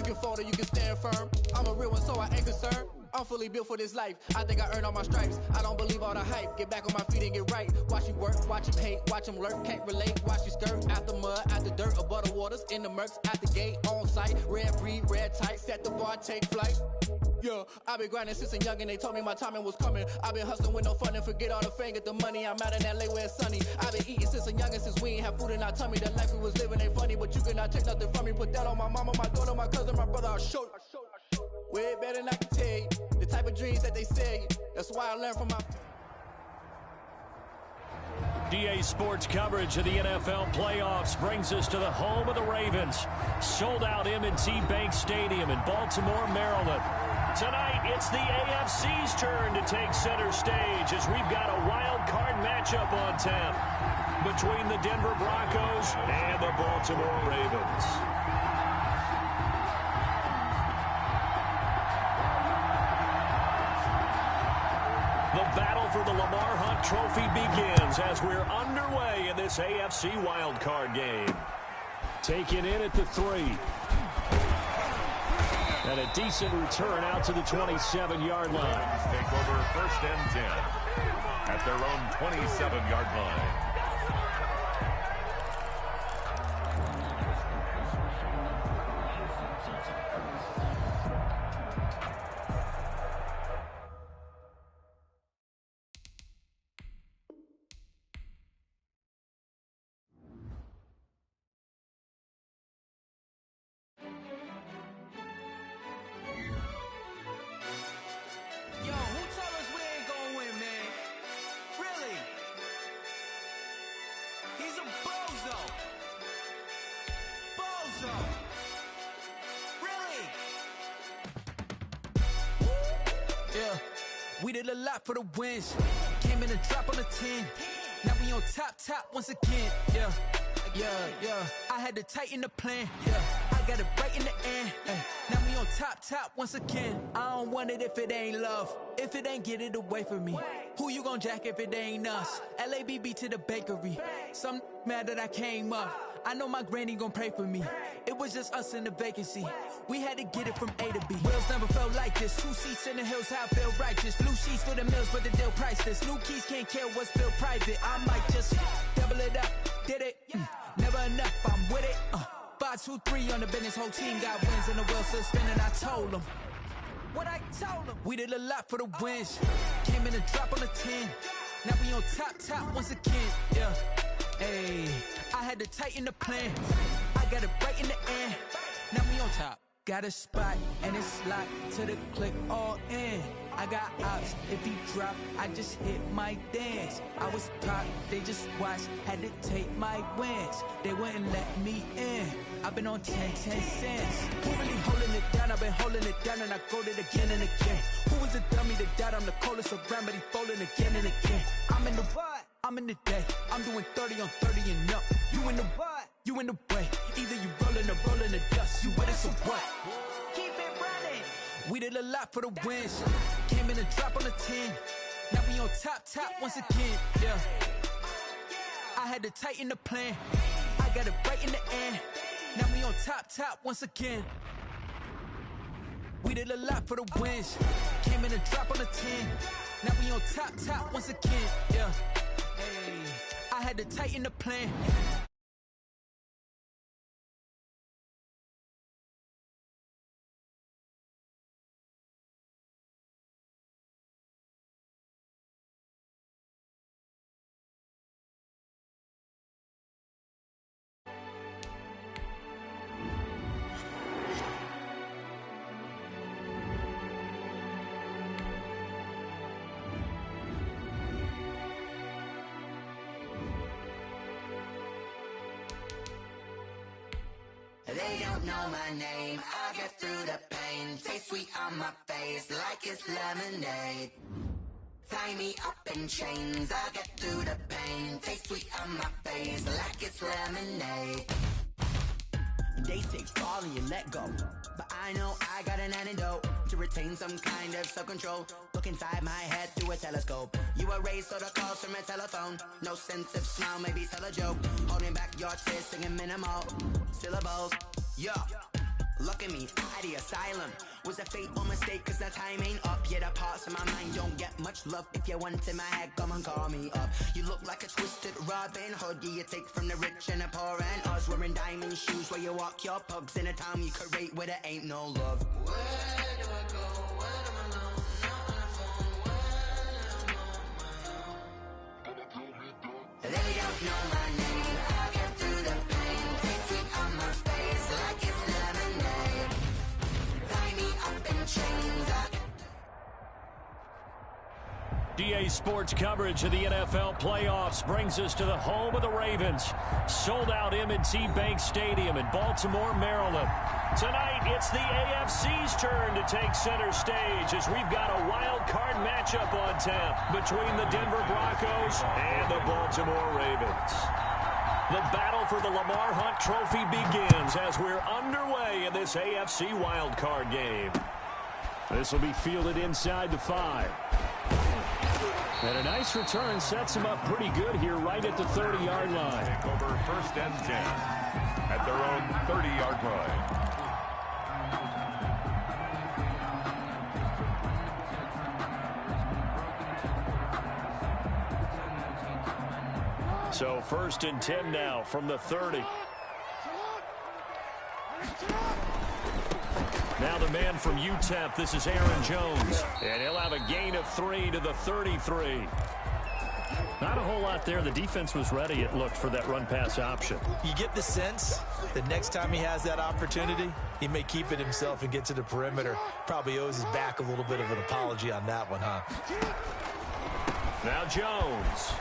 can fold or you can stand firm. I'm a real one, so I ain't concerned. I'm fully built for this life. I think I earned all my stripes. I don't believe all the hype. Get back on my feet and get right. Watch you work, watch him hate, watch him lurk. Can't relate, watch you skirt. Out the mud, out the dirt, above the waters, in the murks, out the gate, on site. Red breed, red tight, set the bar, take flight. Yeah, I've been grinding since a young and they told me my timing was coming. I've been hustling with no fun and forget all the fame, get the money. I'm out in LA where it's sunny. I've been eating since a young and since we ain't have food in our tummy. The life we was living ain't funny, but you cannot take nothing from me. Put that on my mama, my daughter, my cousin, my brother, I'll show you. Way better than I can tell you. The type of dreams that they sell you. That's why I learned from my... DA Sports coverage of the NFL playoffs brings us to the home of the Ravens. Sold out M&T Bank Stadium in Baltimore, Maryland. Tonight, it's the AFC's turn to take center stage as we've got a wild card matchup on tap between the Denver Broncos and the Baltimore Ravens. The battle for the Lamar Hunt Trophy begins as we're underway in this AFC wildcard game. Taken in at the 3. And a decent return out to the 27-yard line. Take over 1st and 10 at their own 27-yard line. We did a lot for the wins. Came in and drop on the 10. Now we on top once again. Yeah. I had to tighten the plan. Yeah, I got it right in the end. Now we on top once again. I don't want it if it ain't love. If it ain't, get it away from me. Who you gon' jack if it ain't us? LABB to the bakery. Some mad that I came up. I know my granny gon' pray for me. It was just us in the vacancy. We had to get it from A to B. Wheels never felt like this. 2 seats in the hills, how I feel righteous. Blue sheets for the mills, but the deal priceless. New keys can't care what's built private. I might just double it up. Did it? Never enough, I'm with it. 5, 2, 3 on the business. Whole team got wins and the wheels still spinning. I told them what I told them. We did a lot for the wins. Came in and drop on the 10. Now we on top once again. Yeah. Hey, I had to tighten the plan. I got it right in the end. Now we on top. Got a spot and it's locked to the click all in. I got ops, if he drop, I just hit my dance. I was caught, they just watched, had to take my wins. They wouldn't let me in. I've been on 10 cents. Who really holding it down? I've been holding it down and I go it again and again. Who was the dummy that died? I'm the coldest around, but he folding again and again. I'm in the what? I'm in the day. I'm doing 30 on 30 and up. You in the what? You in the way. Either you rolling or rolling the dust. You with it, so what? Keep it running. We did a lot for the wins. Came in and drop on the 10. Now we on top once again. Yeah. I had to tighten the plan. I got it right in the end. Now we on top once again. We did a lot for the wins. Came in and drop on the 10. Now we on top once again. Yeah. Hey, I had to tighten the plan. They don't know my name, I get through the pain. Taste sweet on my face like it's lemonade. Tie me up in chains, I get through the pain. Taste sweet on my face like it's lemonade. They say fall and you let go, but I know I got an antidote to retain some kind of self-control. Look inside my head through a telescope. You erase all the calls from a telephone. No sense of smile, maybe tell a joke. Holding back your tears, singing minimal syllables. Yeah, Look at me, out of the asylum. Was a fate or mistake, cause the time ain't up. Yeah, the parts of my mind don't get much love. If you want in my head, come and call me up. You look like a twisted Robin Hood. Yeah, you take from the rich and the poor and us. Wearing diamond shoes where you walk your pugs in a town you create where there ain't no love. Where do I go? When I'm alone? Not on the phone. When I'm on my own. They don't know my name. I'll get through the pain. Taste sweet on my face like it's lemonade. Tie me up in chains. DA Sports coverage of the NFL playoffs brings us to the home of the Ravens. Sold out M&T Bank Stadium in Baltimore, Maryland. Tonight, it's the AFC's turn to take center stage as we've got a wild card matchup on tap between the Denver Broncos and the Baltimore Ravens. The battle for the Lamar Hunt Trophy begins as we're underway in this AFC wild card game. This will be fielded inside the 5. And a nice return sets him up pretty good here right at the 30-yard line. Take over 1st and 10 at their own 30-yard line. So 1st and 10 now from the 30. Now the man from UTEP, this is Aaron Jones. And he'll have a gain of 3 to the 33. Not a whole lot there. The defense was ready, it looked, for that run-pass option. You get the sense that next time he has that opportunity, he may keep it himself and get to the perimeter. Probably owes his back a little bit of an apology on that one, huh? Now Jones.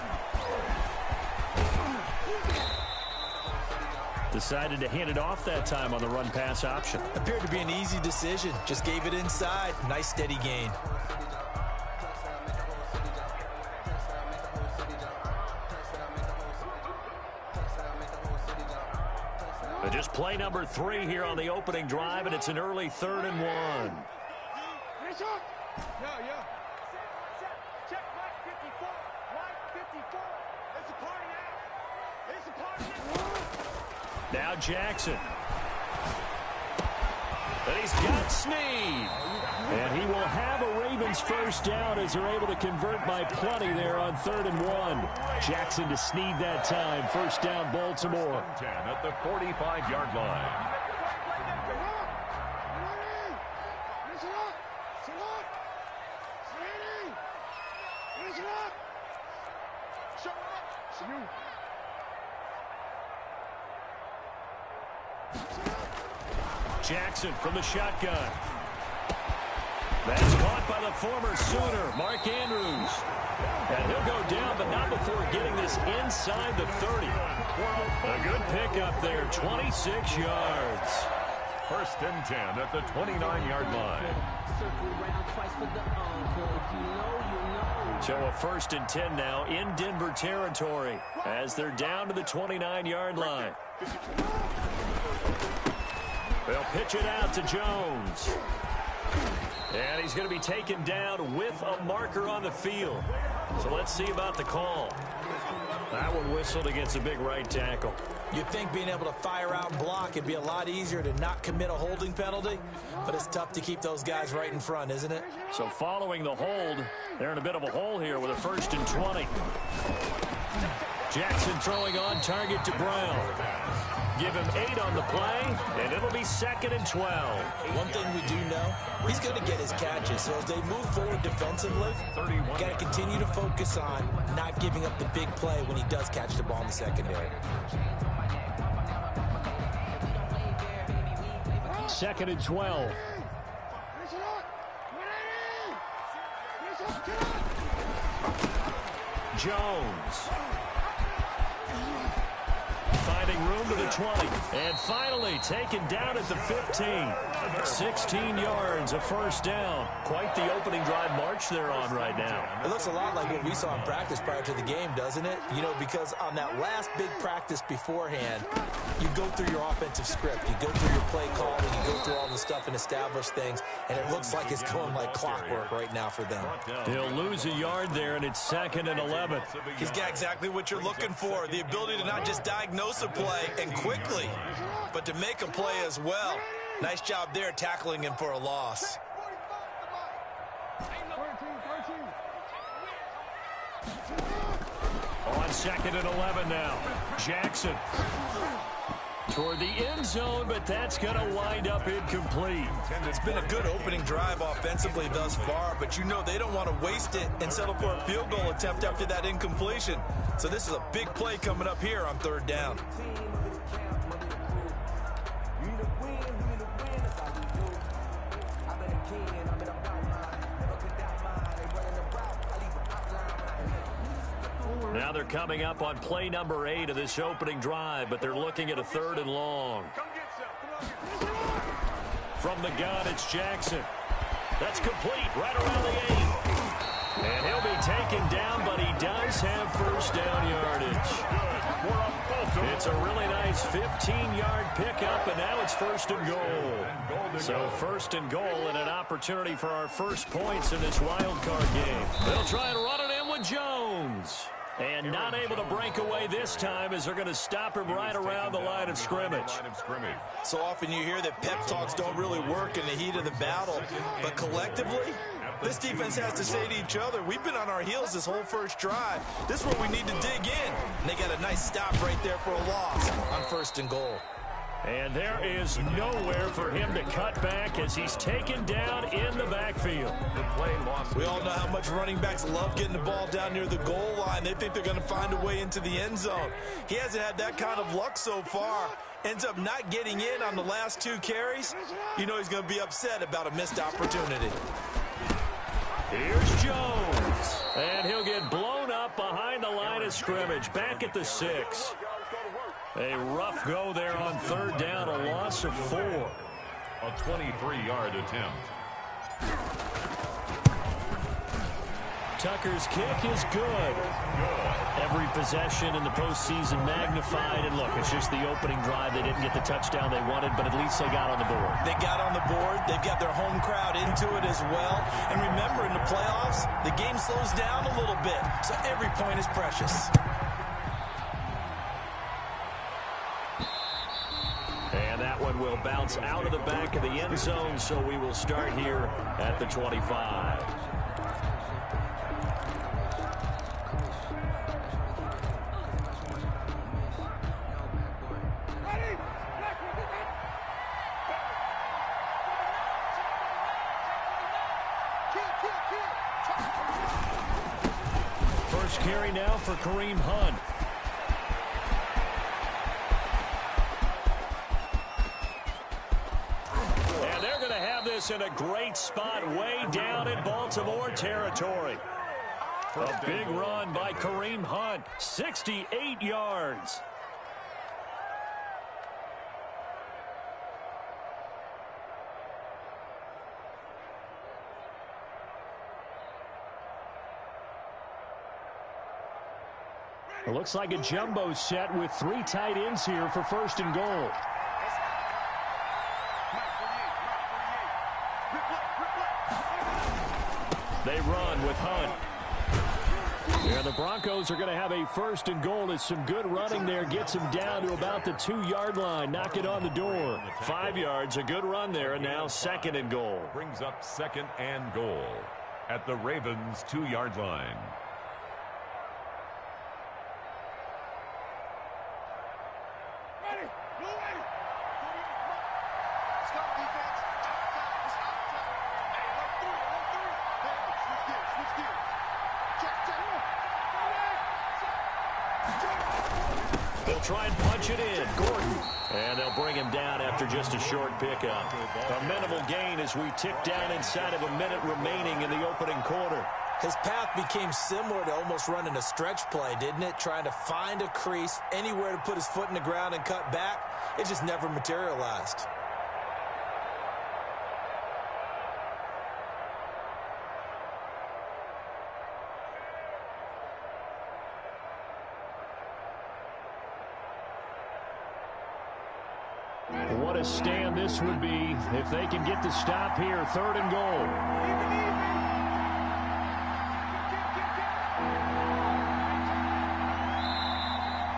Decided to hand it off that time on the run-pass option. Appeared to be an easy decision. Just gave it inside. Nice steady gain. But just play number 3 here on the opening drive, and it's an early 3rd and 1. Check Mike 54. Mike 54. It's a party now. It's a party now. Now Jackson. And he's got Snead. And he will have a Ravens first down as they're able to convert by plenty there on 3rd and 1. Jackson to Snead that time. First down, Baltimore. 10 at the 45-yard line. Jackson from the shotgun. That's caught by the former Sooner, Mark Andrews. And he'll go down, but not before getting this inside the 30. A good pickup there, 26 yards. 1st and 10 at the 29-yard line. So a 1st and 10 now in Denver territory as they're down to the 29-yard line. They'll pitch it out to Jones. And he's going to be taken down with a marker on the field. So let's see about the call. That one whistled against a big right tackle. You'd think being able to fire out and block it'd be a lot easier to not commit a holding penalty, but it's tough to keep those guys right in front, isn't it? So following the hold, they're in a bit of a hole here with a 1st and 20. Jackson throwing on target to Brown. Give him 8 on the play, and it'll be 2nd and 12. One thing we do know, he's going to get his catches. So as they move forward defensively, got to continue to focus on not giving up the big play when he does catch the ball in the secondary. 2nd and 12. Jones. Finding room to the 20. And finally taken down at the 15. 16 yards, a first down. Quite the opening drive march they're on right now. It looks a lot like what we saw in practice prior to the game, doesn't it? You know, because on that last big practice beforehand, you go through your offensive script. You go through your play calling. You go through all the stuff and establish things. And it looks like it's going like clockwork right now for them. He'll lose a yard there, and it's 2nd and 11. He's got exactly what you're looking for. The ability to not just diagnose a play and quickly, but to make a play as well. Nice job there tackling him for a loss. On 2nd and 11 now. Jackson toward the end zone, but that's going to wind up incomplete. It's been a good opening drive offensively thus far, but you know they don't want to waste it and settle for a field goal attempt after that incompletion. So this is a big play coming up here on 3rd down. Now they're coming up on play number 8 of this opening drive, but they're looking at a 3rd and long. From the gun, it's Jackson. That's complete right around the 8. And he'll be taken down, but he does have 1st down yardage. It's a really nice 15-yard pickup, and now it's 1st and goal. So 1st and goal and an opportunity for our first points in this wild card game. They'll try and run it in with Jones. And not able to break away this time as they're going to stop him right around the line of scrimmage. So often you hear that pep talks don't really work in the heat of the battle. But collectively, this defense has to say to each other, we've been on our heels this whole first drive. This is where we need to dig in. And they got a nice stop right there for a loss on 1st and goal. And there is nowhere for him to cut back as he's taken down in the backfield. We all know how much running backs love getting the ball down near the goal line. They think they're going to find a way into the end zone. He hasn't had that kind of luck so far. Ends up not getting in on the last 2 carries. You know he's going to be upset about a missed opportunity. Here's Jones. And he'll get blown up behind the line of scrimmage. Back at the 6. A rough go there on 3rd down, a loss of 4. A 23-yard attempt. Tucker's kick is good. Every possession in the postseason magnified. And look, it's just the opening drive. They didn't get the touchdown they wanted, but at least they got on the board. They got on the board. They've got their home crowd into it as well. And remember, in the playoffs, the game slows down a little bit. So every point is precious. And that one will bounce out of the back of the end zone, so we will start here at the 25. First carry now for Kareem Hunt. In a great spot way down in Baltimore territory. A big run by Kareem Hunt, 68 yards. It looks like a jumbo set with 3 tight ends here for 1st and goal. They run with Hunt. And the Broncos are going to have a 1st and goal as some good running there gets them down to about the 2-yard line. Knock it on the door. 5 yards, a good run there, and now 2nd and goal. Brings up 2nd and goal at the Ravens' 2-yard line. They'll try and punch it in. Gordon. And they'll bring him down after just a short pickup. A minimal gain as we tick down inside of a minute remaining in the opening quarter. His path became similar to almost running a stretch play, didn't it? Trying to find a crease, anywhere to put his foot in the ground and cut back. It just never materialized. What a stand this would be if they can get the stop here. 3rd and goal.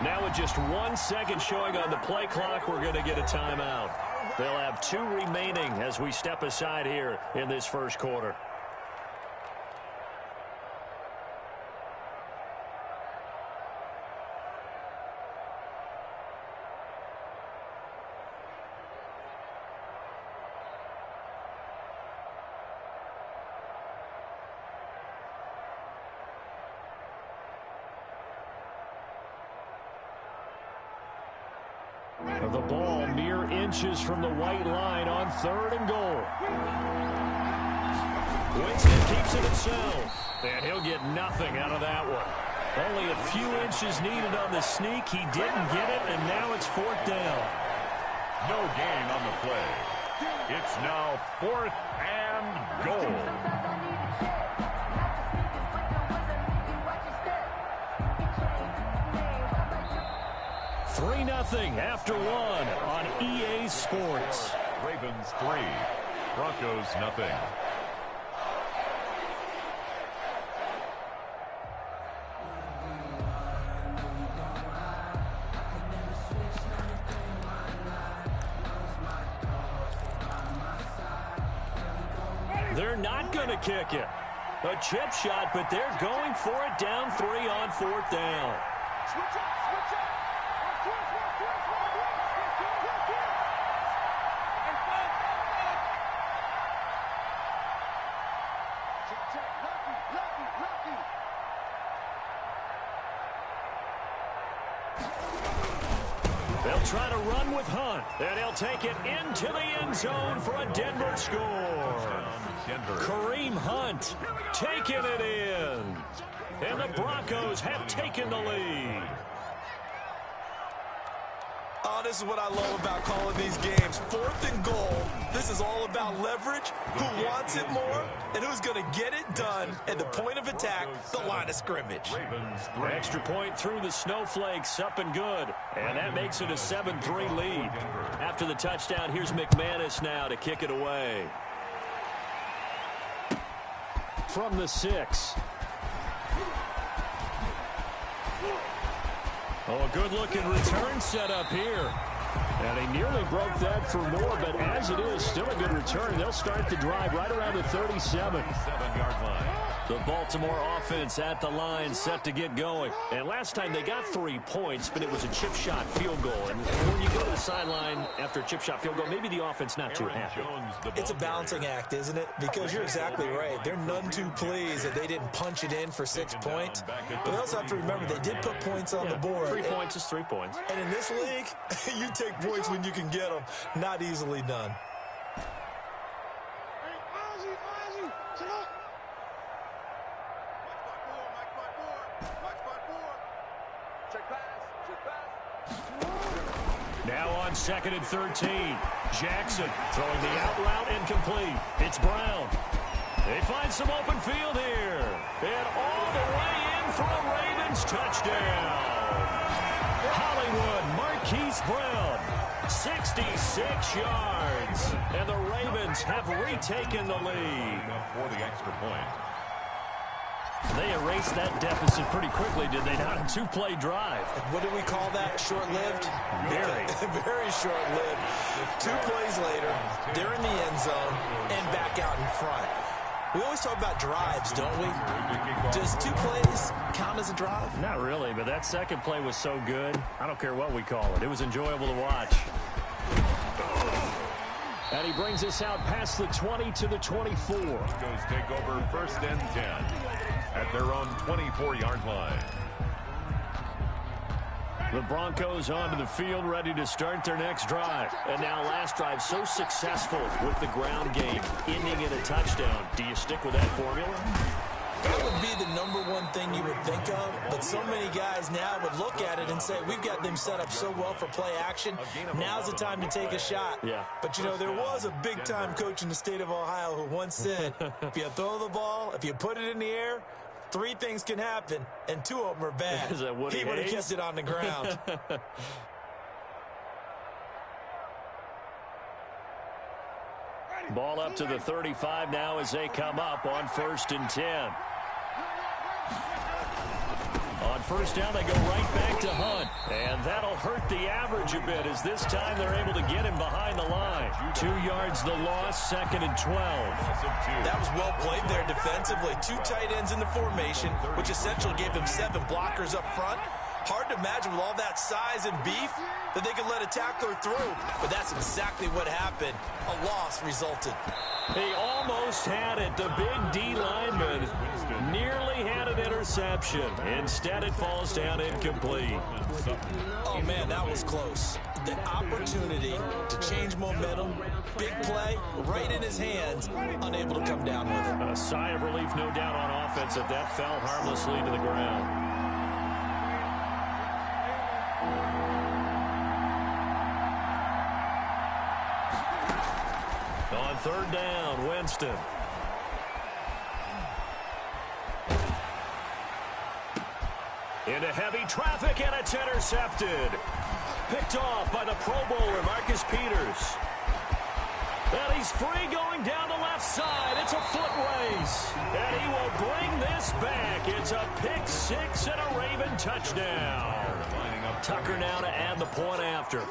Now Now with just 1 second showing on the play clock, we're going to get a timeout. They'll have 2 remaining as we step aside here in this first quarter. The ball mere inches from the white line on 3rd and goal. Winston keeps it himself, and he'll get nothing out of that one. Only a few inches needed on the sneak. He didn't get it, and now it's 4th down. No gain on the play. It's now 4th and goal. 3-0 after 1 on EA Sports. Ravens 3, Broncos nothing. They're not going to kick it. A chip shot, but they're going for it down 3 on 4th down. Switch up, switch up. They'll try to run with Hunt, and he'll take it into the end zone for a Denver score. Kareem Hunt taking it in, and the Broncos have taken the lead. Oh, this is what I love about calling these games. 4th and goal. This is all about leverage, who wants it more, and who's going to get it done at the point of attack, the line of scrimmage. Extra point through the snowflakes, up and good. And that makes it a 7-3 lead. After the touchdown, here's McManus now to kick it away. From the 6. Oh, a good-looking return set up here. And he nearly broke that for more, but as it is, still a good return. They'll start the drive right around the 37-yard line. The Baltimore offense at the line, set to get going. And last time they got 3 points, but it was a chip shot field goal. And when you go to the sideline after a chip shot field goal, maybe the offense not too happy. It's a balancing act, isn't it? Because you're exactly right. They're none too pleased that they didn't punch it in for 6 points. But they also have to remember they did put points on the board. 3 points is 3 points. And in this league, you take points when you can get them. Not easily done. Now on 2nd and 13. Jackson throwing the out route incomplete. It's Brown. They find some open field here. And all the way in for a Ravens touchdown. Hollywood Marquise Brown. 66 yards. And the Ravens have retaken the lead. For the extra point. They erased that deficit pretty quickly, did they not? A 2-play drive. What do we call that? Short-lived? Very. Very short-lived. 2 plays later, they're in the end zone and back out in front. We always talk about drives, don't we? Does 2 plays count as a drive? Not really, but that second play was so good. I don't care what we call it. It was enjoyable to watch. And he brings us out past the 20 to the 24. Broncos take over 1st and 10 at their own 24-yard line. The Broncos onto the field, ready to start their next drive. And now last drive so successful with the ground game, ending in a touchdown. Do you stick with that formula? That would be the #1 thing you would think of, but so many guys now would look at it and say, we've got them set up so well for play action, now's the time to take a shot. Yeah. But, you know, there was a big-time coach in the state of Ohio who once said, if you throw the ball, if you put it in the air, 3 things can happen, and 2 of them are bad. Is that Woody He would have Hayes? kept it on the ground. Ball up to the 35 now as they come up on 1st and 10. On first down, they go right back to Hunt. And that'll hurt the average a bit as this time they're able to get him behind the line. 2 yards the loss, 2nd and 12. That was well played there defensively. 2 tight ends in the formation, which essentially gave them 7 blockers up front. Hard to imagine with all that size and beef that they could let a tackler through. But that's exactly what happened. A loss resulted. He almost had it. The big D lineman nearly had an interception. Instead, it falls down incomplete. Oh, man, that was close. The opportunity to change momentum, big play, right in his hands, unable to come down with it. A sigh of relief, no doubt, on offense if that fell harmlessly to the ground. On 3rd down, Winston. Into heavy traffic, and it's intercepted. Picked off by the Pro Bowler, Marcus Peters. And he's free going down the left side. It's a foot race. And he will bring this back. It's a pick 6 and a Raven touchdown. Tucker now to add the point after.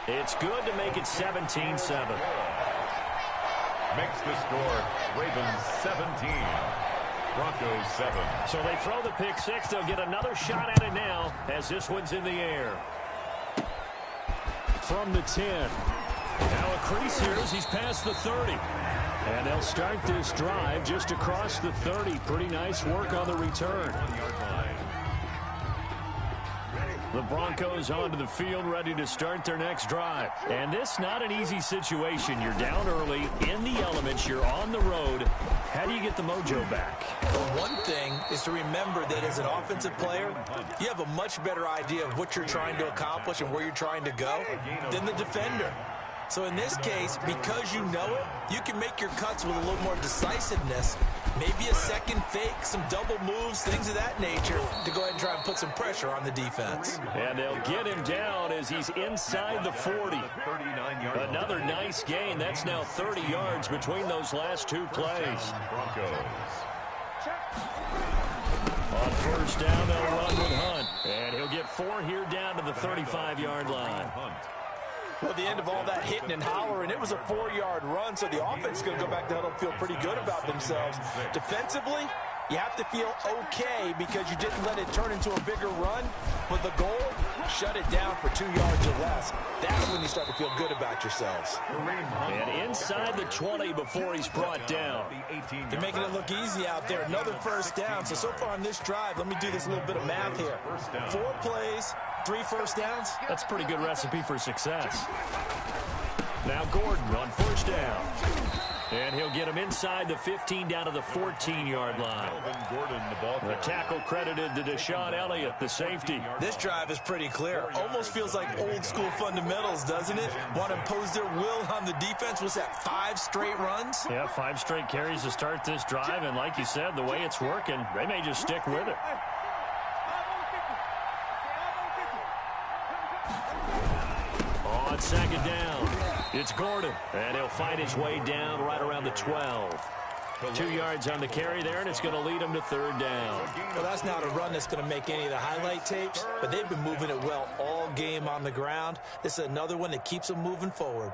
It's good to make it 17-7. Makes the score Ravens 17, Broncos 7. So they throw the pick 6. They'll get another shot at it now as this one's in the air. From the 10. Now a crease here as he's past the 30. And they'll start this drive just across the 30. Pretty nice work on the return. The Broncos onto the field, ready to start their next drive. And this not an easy situation. You're down early, in the elements, you're on the road. How do you get the mojo back? Well, one thing is to remember that as an offensive player, you have a much better idea of what you're trying to accomplish and where you're trying to go than the defender. So in this case, because you know it, you can make your cuts with a little more decisiveness. Maybe a second fake, some double moves, things of that nature to go ahead and try and put some pressure on the defense. And they'll get him down as he's inside the 40. Another nice gain. That's now 30 yards between those last 2 plays. On first down, they'll run with Hunt. And he'll get 4 here down to the 35-yard line. Well, at the end of all that hitting and hollering, it was a 4-yard run, so the offense is going to go back to huddle and feel pretty good about themselves. Defensively, you have to feel okay because you didn't let it turn into a bigger run. But the goal, shut it down for 2 yards or less. That's when you start to feel good about yourselves. And inside the 20 before he's brought down. They're making it look easy out there. Another first down. So far on this drive, let me do this little bit of math here. 4 plays, 3 first downs. That's a pretty good recipe for success. Now Gordon on first down. And he'll get him inside the 15 down to the 14-yard line. The tackle credited to Deshaun Elliott, the safety. This drive is pretty clear. Almost feels like old school fundamentals, doesn't it? Want to impose their will on the defense. Was that 5 straight runs? Yeah, 5 straight carries to start this drive. And like you said, the way it's working, they may just stick with it. On second down, it's Gordon, and he'll find his way down right around the 12. 2 yards on the carry there, and it's going to lead him to 3rd down. Well, that's not a run that's going to make any of the highlight tapes, but they've been moving it well all game on the ground. This is another one that keeps them moving forward.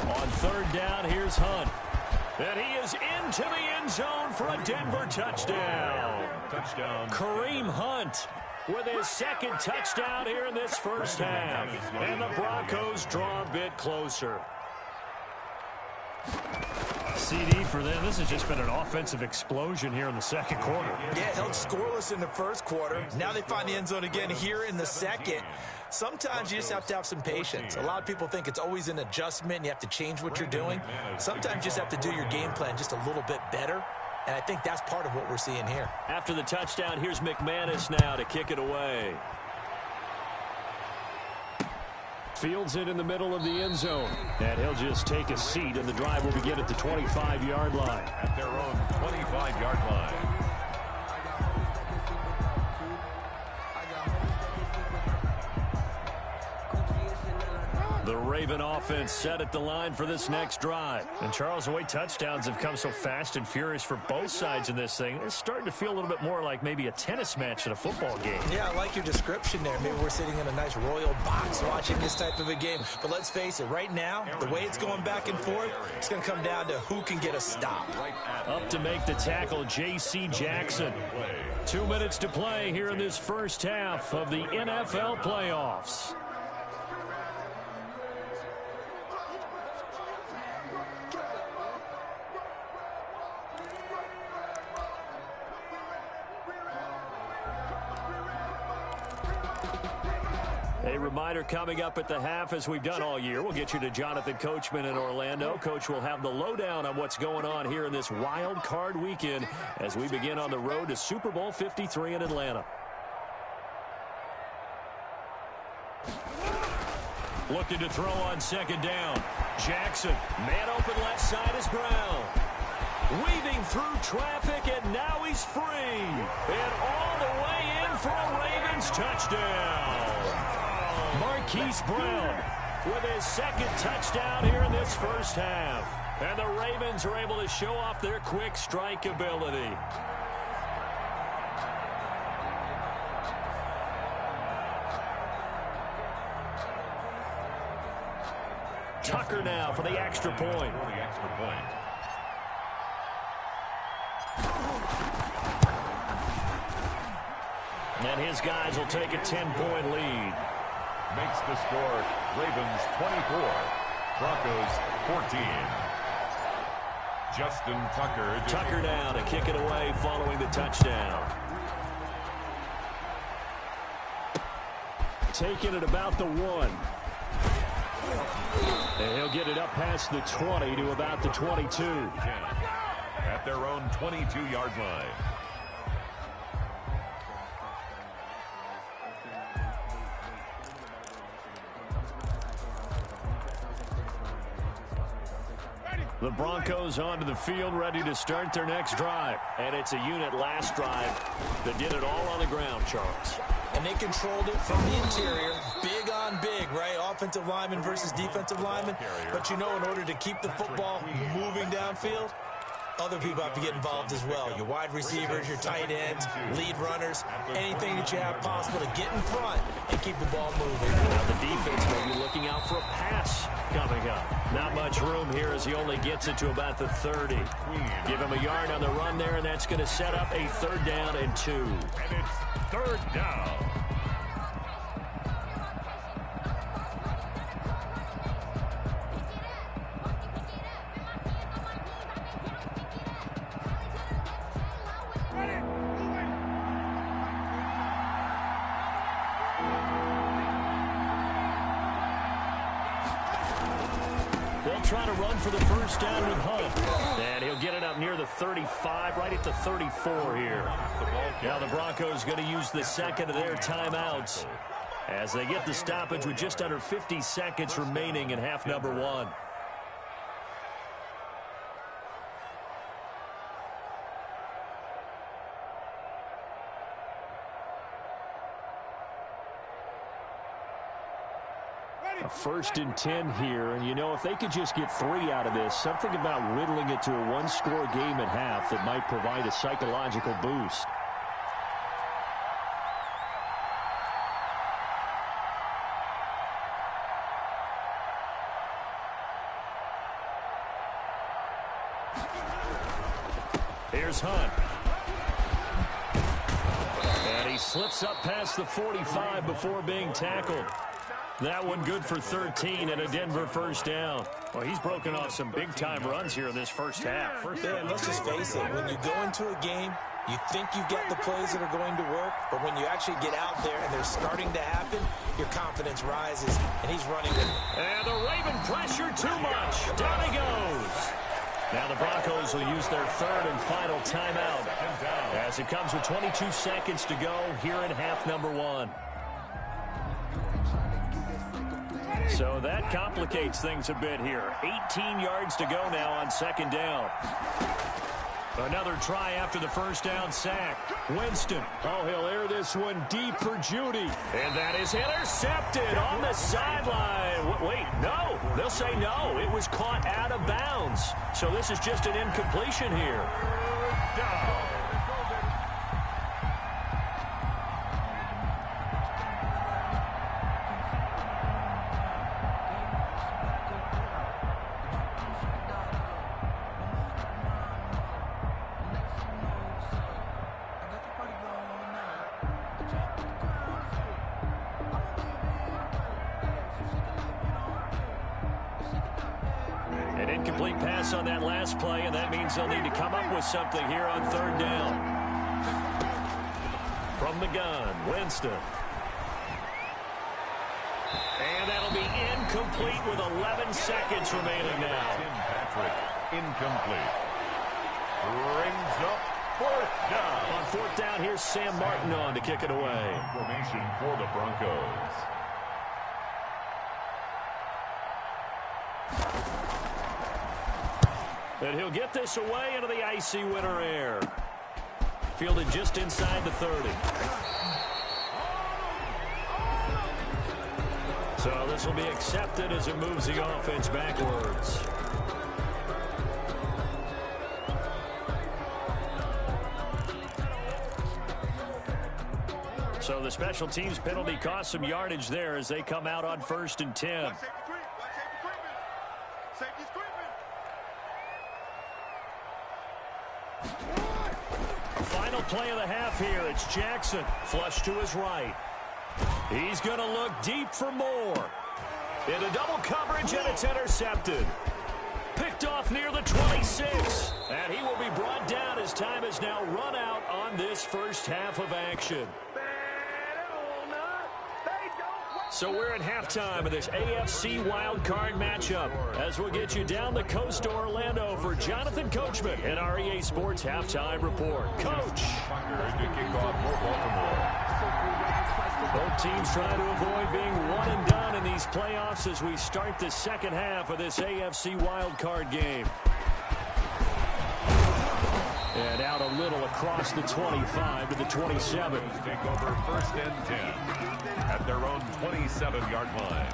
On 3rd down, here's Hunt. And he is into the end zone for a Denver touchdown. Kareem Hunt with his 2nd touchdown here in this first half. And the Broncos draw a bit closer. CD for them. This has just been an offensive explosion here in the 2nd quarter. Yeah, held scoreless in the 1st quarter. Now they find the end zone again here in the 2nd. Sometimes you just have to have some patience. A lot of people think it's always an adjustment and you have to change what you're doing. Sometimes you just have to do your game plan just a little bit better. And I think that's part of what we're seeing here. After the touchdown, here's McManus now to kick it away. Fields it in the middle of the end zone. And he'll just take a seat, and the drive will begin at the 25-yard line. At their own 25-yard line. The Raven offense set at the line for this next drive. And Charles, the way touchdowns have come so fast and furious for both sides in this thing, it's starting to feel a little bit more like maybe a tennis match at a football game. Yeah, I like your description there. Maybe we're sitting in a nice royal box watching this type of a game. But let's face it, right now, the way it's going back and forth, it's going to come down to who can get a stop. Up to make the tackle, J.C. Jackson. 2 minutes to play here in this first half of the NFL playoffs. A reminder coming up at the half, as we've done all year. We'll get you to Jonathan Coachman in Orlando. Coach will have the lowdown on what's going on here in this wild card weekend as we begin on the road to Super Bowl 53 in Atlanta. Looking to throw on second down. Jackson, man open left side is Brown. Weaving through traffic, and now he's free. And all the way in for a Ravens touchdown. Marquise Brown with his second touchdown here in this first half. And the Ravens are able to show off their quick strike ability. Tucker now for the extra point. And his guys will take a 10-point lead. Makes the score Ravens 24, Broncos 14. Justin Tucker. Tucker now to kick it away following the touchdown. Taking it about the 1. And he'll get it up past the 20 to about the 22. At their own 22-yard line. The Broncos onto the field, ready to start their next drive. And it's a unit last drive that did it all on the ground, Charles. And they controlled it from the interior. Big on big, right? Offensive lineman versus defensive lineman. But you know, in order to keep the football moving downfield, other people have to get involved as well. Your wide receivers, your tight ends, lead runners, anything that you have possible to get in front and keep the ball moving. Now the defense may be looking out for a pass coming up. Not much room here as he only gets it to about the 30. Give him a yard on the run there, and that's going to set up a 3rd down and 2. And it's 3rd down. Trying to run for the first down with Hunt. And he'll get it up near the 35, right at the 34 here. Now the Broncos going to use the second of their timeouts as they get the stoppage with just under 50 seconds remaining in half number 1. A 1st and 10 here, and you know, if they could just get 3 out of this, something about whittling it to a 1-score game at half that might provide a psychological boost. Here's Hunt. And he slips up past the 45 before being tackled. That one good for 13 and a Denver first down. Well, he's broken off some big-time runs here in this first half. Yeah, and let's just face it. When you go into a game, you think you've got the plays that are going to work, but when you actually get out there and they're starting to happen, your confidence rises, and he's running with it. And the Raven pressure too much. Down he goes. Now the Broncos will use their 3rd and final timeout as it comes with 22 seconds to go here in half number 1. So that complicates things a bit here. 18 yards to go now on 2nd down. Another try after the first down sack. Winston. Oh, he'll air this one deep for Judy. And that is intercepted on the sideline. Wait, no. They'll say no. It was caught out of bounds. So this is just an incompletion here. Down. An incomplete pass on that last play, and that means they'll need to come up with something here on third down. From the gun, Winston. And that'll be incomplete with 11 seconds remaining now. Tim Patrick, incomplete. Brings up fourth down. On fourth down, here's Sam Martin on to kick it away. Formation for the Broncos. And he'll get this away into the icy winter air. Fielded just inside the 30. So this will be accepted as it moves the offense backwards. So the special teams penalty cost some yardage there as they come out on 1st and 10. Final play of the half here. It's Jackson. Flush to his right. He's going to look deep for more. Into double coverage, and it's intercepted. Picked off near the 26. And he will be brought down as time has now run out on this first half of action. So we're at halftime of this AFC wildcard matchup as we'll get you down the coast to Orlando for Jonathan Coachman and our EA Sports Halftime Report. Coach. Both teams trying to avoid being one and done in these playoffs as we start the second half of this AFC wildcard game. And out a little across the 25 to the 27. Take over 1st and 10 at their own 27-yard line.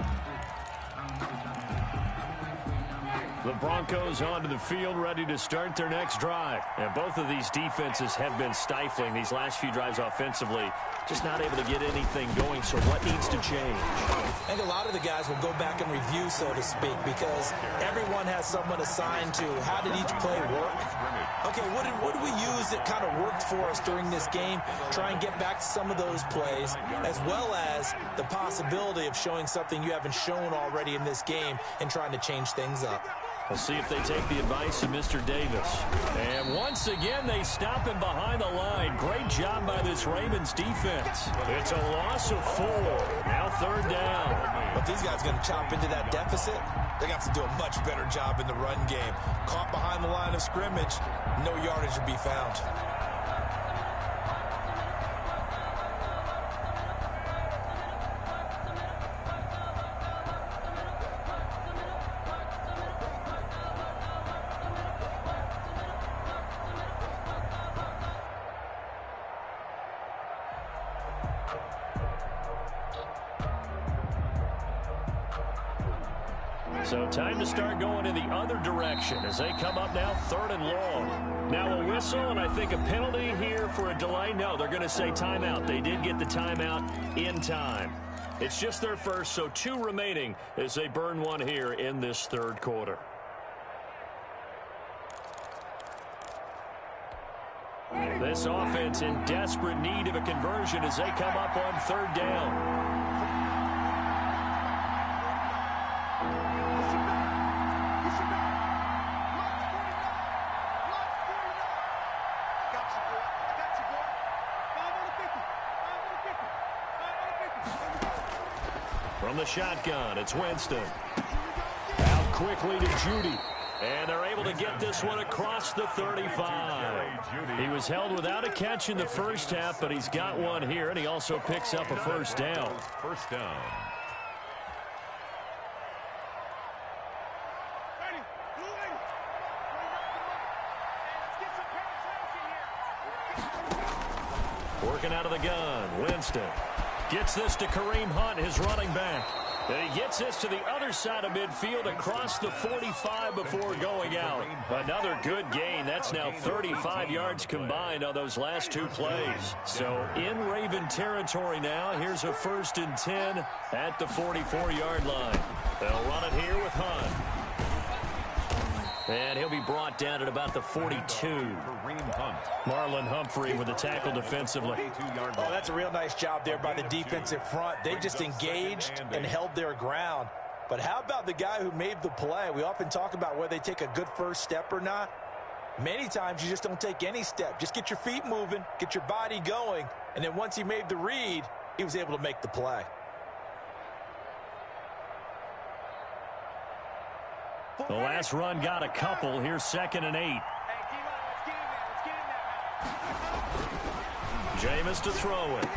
The Broncos onto the field, ready to start their next drive. And both of these defenses have been stifling these last few drives offensively. Just not able to get anything going, so what needs to change? I think a lot of the guys will go back and review, so to speak, because everyone has someone assigned to how did each play work. Okay, what did we use that kind of worked for us during this game? Try and get back to some of those plays, as well as the possibility of showing something you haven't shown already in this game and trying to change things up. We'll see if they take the advice of Mr. Davis. And once again, they stop him behind the line. Great job by this Ravens defense. It's a loss of 4. Now third down. But these guys are going to chop into that deficit. They got to do a much better job in the run game. Caught behind the line of scrimmage, no yardage to be found. So time to start going in the other direction as they come up now 3rd and long. Now a whistle and I think a penalty here for a delay. No, they're going to say timeout. They did get the timeout in time. It's just their first, so 2 remaining as they burn one here in this 3rd quarter. This offense in desperate need of a conversion as they come up on 3rd down. From the shotgun, it's Winston. Out quickly to Judy. And they're able to get this one across the 35. He was held without a catch in the first half, but he's got one here, and he also picks up a first down. First down. Working out of the gun. Winston gets this to Kareem Hunt, his running back. And he gets this to the other side of midfield across the 45 before going out. Another good gain. That's now 35 yards combined on those last two plays. So in Raven territory now. Here's a 1st and 10 at the 44-yard line. They'll run it here with Hunt. And he'll be brought down at about the 42. Marlon Humphrey with the tackle defensively. Oh, that's a real nice job there by the defensive front. They just engaged and held their ground. But how about the guy who made the play? We often talk about whether they take a good first step or not. Many times you just don't take any step. Just get your feet moving, get your body going, and then once he made the read, he was able to make the play. The last run got a couple. Here's 2nd and 8. Jameis to throw it.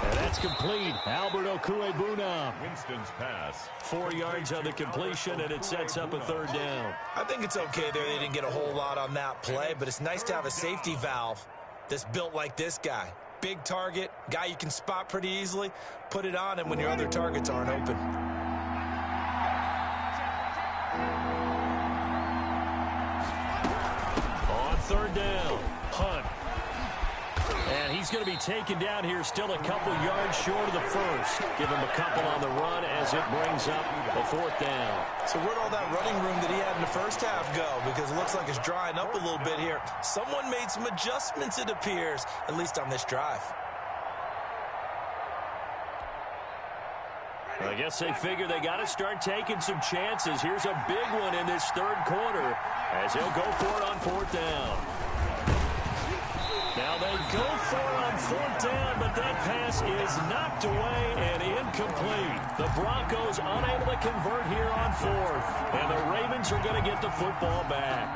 And that's complete. Albert Okuebuna. Winston's pass. 4 yards on the completion, and it sets up a 3rd down. I think it's okay there. They didn't get a whole lot on that play, but it's nice to have a safety valve that's built like this guy. Big target, guy you can spot pretty easily. Put it on him when your other targets aren't open. On 3rd down, Hunt. And he's going to be taken down here, still a couple yards short of the first. Give him a couple on the run as it brings up a 4th down. So where'd all that running room that he had in the first half go? Because it looks like it's drying up a little bit here. Someone made some adjustments, it appears, at least on this drive. I guess they figure they got to start taking some chances. Here's a big one in this 3rd quarter as he'll go for it on 4th down. Now they go for it on 4th down, but that pass is knocked away and incomplete. The Broncos unable to convert here on 4th, and the Ravens are going to get the football back.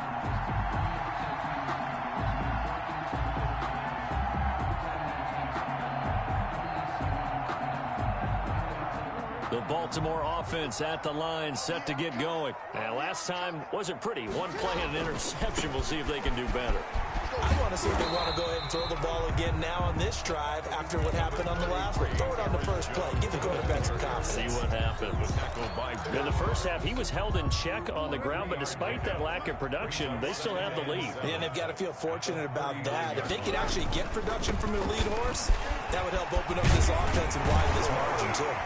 The Baltimore offense at the line, set to get going. And last time wasn't pretty. One play and an interception. We'll see if they can do better. I want to see if they want to go ahead and throw the ball again now on this drive after what happened on the last one. Throw it on the first play. Give the quarterback some confidence. See what happens. In the first half, he was held in check on the ground, but despite that lack of production, they still have the lead. And they've got to feel fortunate about that. If they could actually get production from their lead horse, that would help open up this offense and widen this margin, too.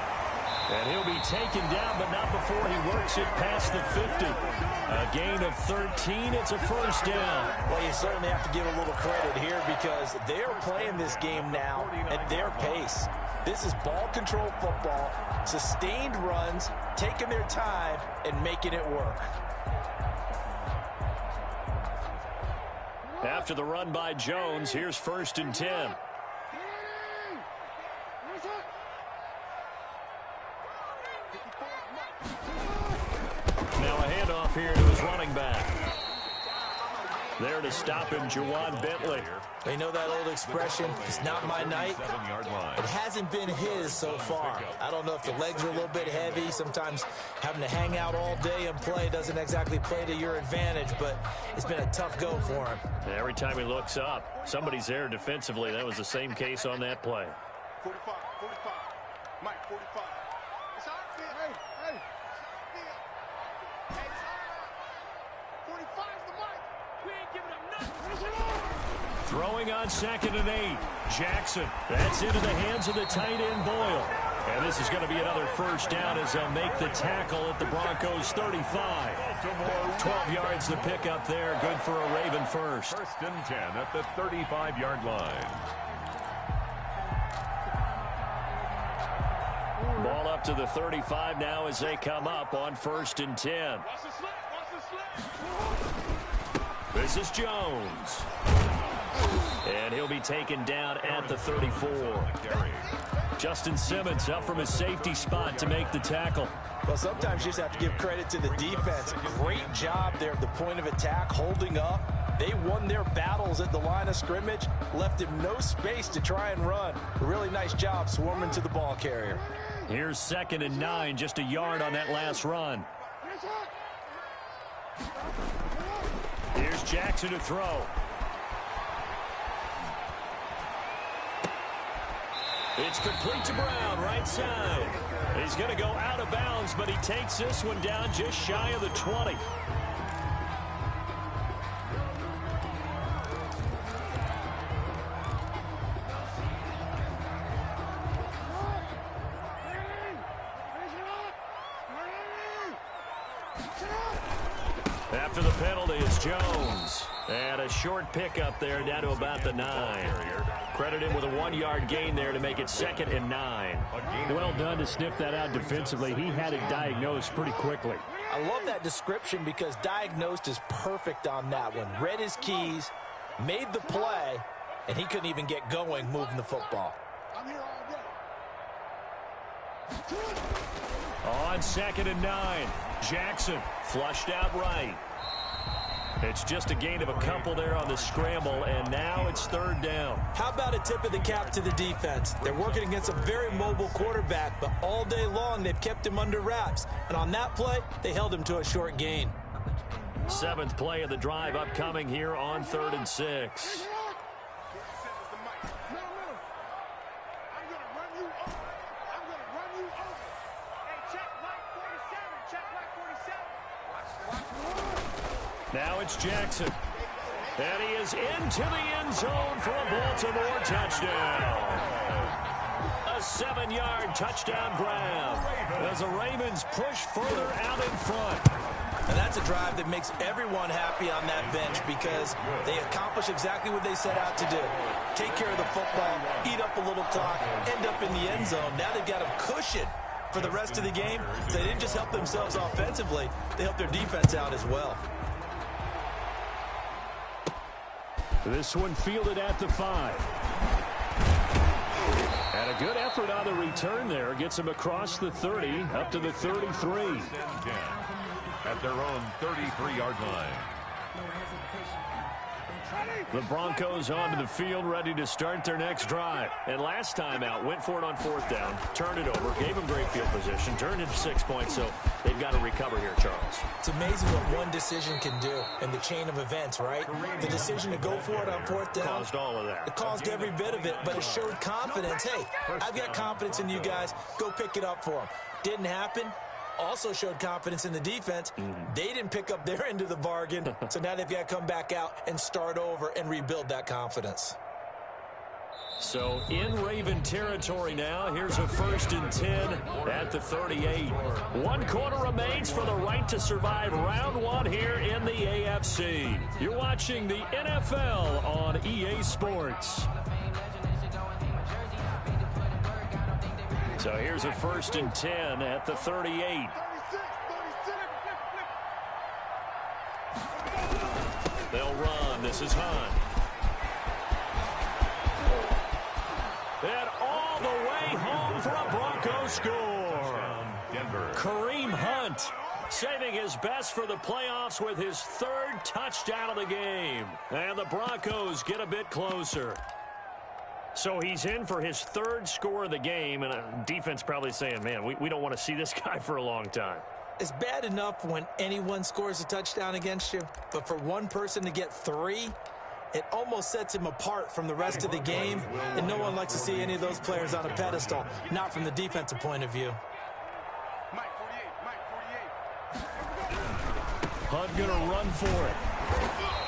And he'll be taken down, but not before he works it past the 50. A gain of 13. It's a 1st down. Well, you certainly have to give a little credit here because they're playing this game now at their pace. This is ball control football, sustained runs, taking their time, and making it work. After the run by Jones, here's 1st and 10. Now a handoff here to his running back. There to stop him, Juwan Bentley. They know that old expression, it's not my night. It hasn't been his so far. I don't know if the legs are a little bit heavy. Sometimes having to hang out all day and play doesn't exactly play to your advantage, but it's been a tough go for him. Every time he looks up, somebody's there defensively. That was the same case on that play. 45, Mike, 45. It's all right, hey. 45's the mic. We ain't giving up nothing. Throwing on 2nd and 8. Jackson. That's into the hands of the tight end, Boyle. And this is going to be another 1st down as they'll make the tackle at the Broncos 35. 12 yards to pick up there. Good for a Raven first. 1st and 10 at the 35-yard line. Ball up to the 35 now as they come up on 1st and 10. This is Jones. And he'll be taken down at the 34. Justin Simmons up from his safety spot to make the tackle. Well, sometimes you just have to give credit to the defense. Great job there at the point of attack, holding up. They won their battles at the line of scrimmage, left him no space to try and run. A really nice job swarming to the ball carrier. Here's 2nd and 9, just a yard on that last run. Here's Jackson to throw. It's complete to Brown, right side. He's going to go out of bounds, but he takes this one down just shy of the 20. After the penalty, it's Jones. And a short pickup there down to about the 9. Credit him with a 1-yard gain there to make it 2nd and 9. Well done to sniff that out defensively. He had it diagnosed pretty quickly. I love that description because diagnosed is perfect on that one. Read his keys, made the play, and he couldn't even get going moving the football. I'm here all day. On 2nd and 9, Jackson flushed out right. It's just a gain of a couple there on the scramble, and now it's 3rd down. How about a tip of the cap to the defense? They're working against a very mobile quarterback, but all day long they've kept him under wraps. And on that play, they held him to a short gain. 7th play of the drive upcoming here on 3rd and 6. Now it's Jackson. And he is into the end zone for a Baltimore touchdown. A 7-yard touchdown grab as the Ravens push further out in front. And that's a drive that makes everyone happy on that bench because they accomplish exactly what they set out to do. Take care of the football, eat up a little clock, end up in the end zone. Now they've got a cushion for the rest of the game. So they didn't just help themselves offensively, they helped their defense out as well. This one fielded at the 5. And a good effort on the return there. Gets him across the 30, up to the 33. At their own 33-yard line. The Broncos onto the field, ready to start their next drive. And last time out, went for it on 4th down, turned it over, gave them great field position, turned it to 6 points, so they've got to recover here, Charles. It's amazing what one decision can do in the chain of events, right? The decision to go for it on 4th down. Caused all of that. It caused every bit of it, but it showed confidence. Hey, I've got confidence in you guys. Go pick it up for them. Didn't happen. Also showed confidence in the defense. They didn't pick up their end of the bargain, so now they've got to come back out and start over and rebuild that confidence. So in Raven territory now, here's a 1st and 10 at the 38. 1 quarter remains for the right to survive round 1 here in the AFC. You're watching the NFL on EA Sports. So here's a 1st and 10 at the 38. They'll run. This is Hunt. And all the way home for a Broncos score. Kareem Hunt saving his best for the playoffs with his 3rd touchdown of the game. And the Broncos get a bit closer. So he's in for his 3rd score of the game, and defense probably saying, man, we don't want to see this guy for a long time. It's bad enough when anyone scores a touchdown against you, but for one person to get 3, it almost sets him apart from the rest of the game, and no one likes to see any of those players on a pedestal, not from the defensive point of view. Hunt going to run for it.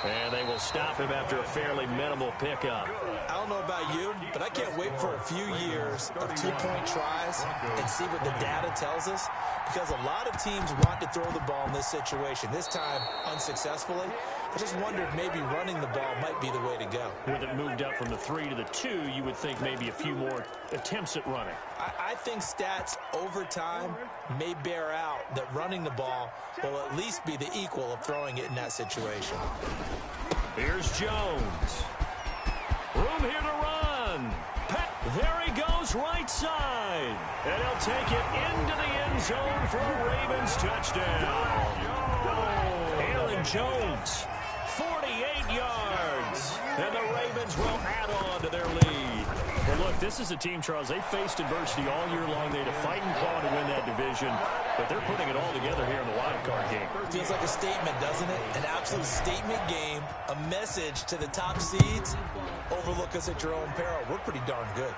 And they will stop him after a fairly minimal pickup. I don't know about you, but I can't wait for a few years of 2-point tries and see what the data tells us, because a lot of teams want to throw the ball in this situation, this time unsuccessfully. I just wonder if maybe running the ball might be the way to go. With it moved up from the 3 to the 2, you would think maybe a few more attempts at running. I think stats over time may bear out that running the ball will at least be the equal of throwing it in that situation. Here's Jones. Room here to run. There he goes, right side. And he'll take it into the end zone for a Ravens touchdown. Aaron Jones, 48 yards. And the Ravens will add on to their lead. Well, look, this is a team, Charles, they faced adversity all year long. They had to fight and claw to win that division, but they're putting it all together here in the wild card game. Feels like a statement, doesn't it? An absolute statement game, a message to the top seeds. Overlook us at your own peril. We're pretty darn good.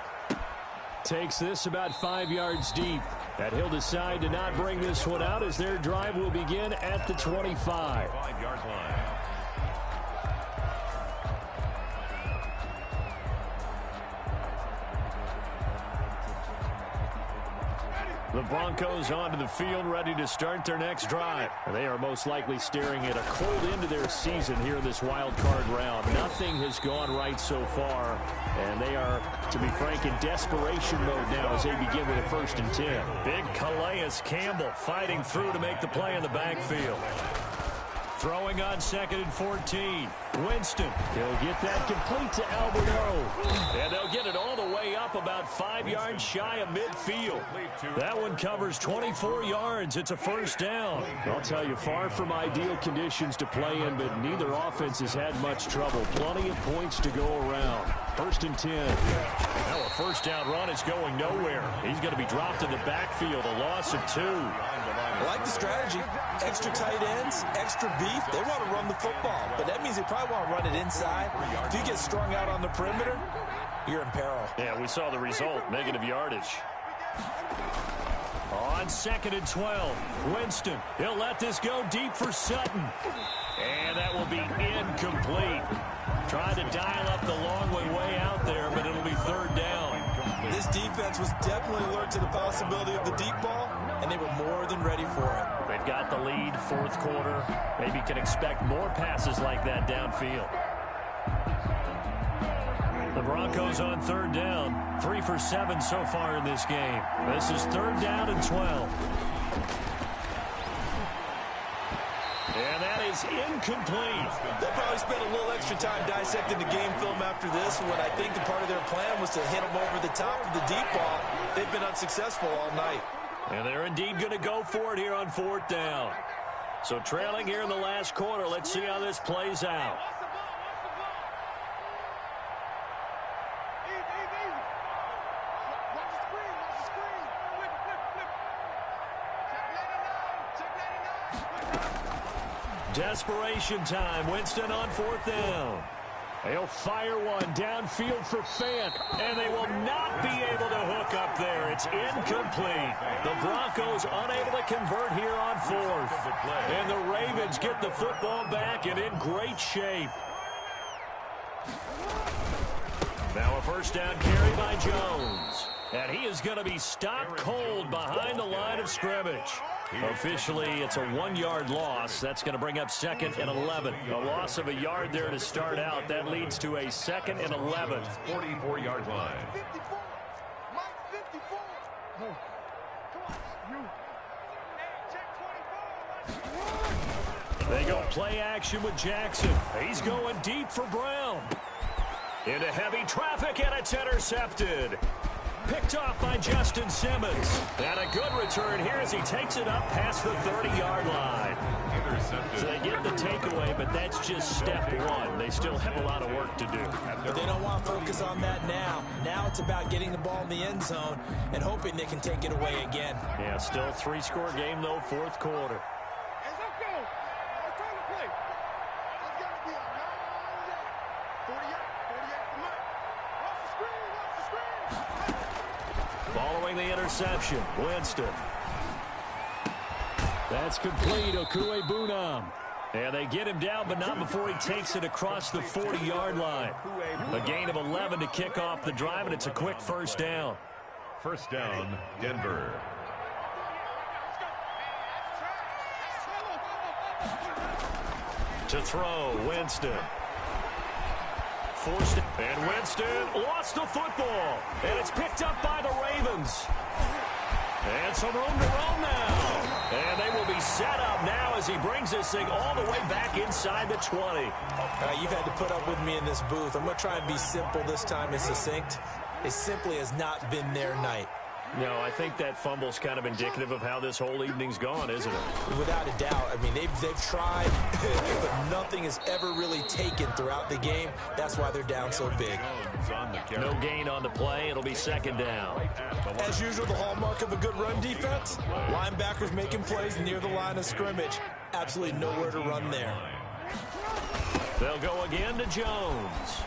Takes this about 5 yards deep. And he'll decide to not bring this one out as their drive will begin at the 25. 5-yard line. The Broncos onto the field, ready to start their next drive. They are most likely staring at a cold end to their season here in this wild card round. Nothing has gone right so far, and they are, to be frank, in desperation mode now as they begin with a 1st and 10. Big Calais Campbell fighting through to make the play in the backfield. Throwing on 2nd and 14. Winston, he'll get that complete to Alberto. And they'll get it all the way up about 5 yards shy of midfield. That one covers 24 yards. It's a 1st down. I'll tell you, far from ideal conditions to play in, but neither offense has had much trouble. Plenty of points to go around. 1st and 10. Now a 1st down run is going nowhere. He's going to be dropped in the backfield, a loss of 2. I like the strategy. Extra tight ends, extra beef. They want to run the football, but that means they probably want to run it inside. If you get strung out on the perimeter, you're in peril. Yeah, we saw the result, negative yardage. On 2nd and 12, Winston. He'll let this go deep for Sutton. And that will be incomplete. Trying to dial up the long way out there, but it'll be 3rd down. This defense was definitely alert to the possibility of the deep ball, and they were more than ready for it. They've got the lead, 4th quarter. Maybe can expect more passes like that downfield. The Broncos on 3rd down, 3 for 7 so far in this game. This is 3rd down and 12. And that is incomplete. They'll probably spend a little extra time dissecting the game film after this, when I think the part of their plan was to hit them over the top of the deep ball. They've been unsuccessful all night. And they're indeed going to go for it here on 4th down. So trailing here in the last quarter, let's see how this plays out. Desperation time. Winston on 4th down. They'll fire one downfield for Fant, and they will not be able to hook up there. It's incomplete. The Broncos unable to convert here on 4th. And the Ravens get the football back and in great shape. Now a 1st down carry by Jones. And he is going to be stopped cold behind the line of scrimmage. Officially, it's a 1-yard loss. That's going to bring up 2nd and 11. A loss of a yard there to start out. That leads to a 2nd and 11. 44-yard line. 54. Mike 54. Check 24. They go play action with Jackson. He's going deep for Brown. Into heavy traffic, and it's intercepted. Picked off by Justin Simmons. And a good return here as he takes it up past the 30-yard line. So they get the takeaway, but that's just step 1. They still have a lot of work to do. But they don't want to focus on that now. Now it's about getting the ball in the end zone and hoping they can take it away again. Yeah, still a 3-score game, though, 4th quarter. Following the interception, Winston. That's complete, Okuebunam. And they get him down, but not before he takes it across the 40-yard line. A gain of 11 to kick off the drive, and it's a quick 1st down. 1st down, Denver. To throw, Winston. Forced it, and Winston lost the football. And it's picked up by the Ravens. And some room to roam now. And they will be set up now as he brings this thing all the way back inside the 20. You've had to put up with me in this booth. I'm going to try and be simple this time and succinct. It simply has not been their night. No, I think that fumble's kind of indicative of how this whole evening's gone, isn't it? Without a doubt. I mean, they've tried, but nothing is ever really taken throughout the game. That's why they're down so big. No gain on the play. It'll be 2nd down. As usual, the hallmark of a good run defense, linebackers making plays near the line of scrimmage. Absolutely nowhere to run there. They'll go again to Jones.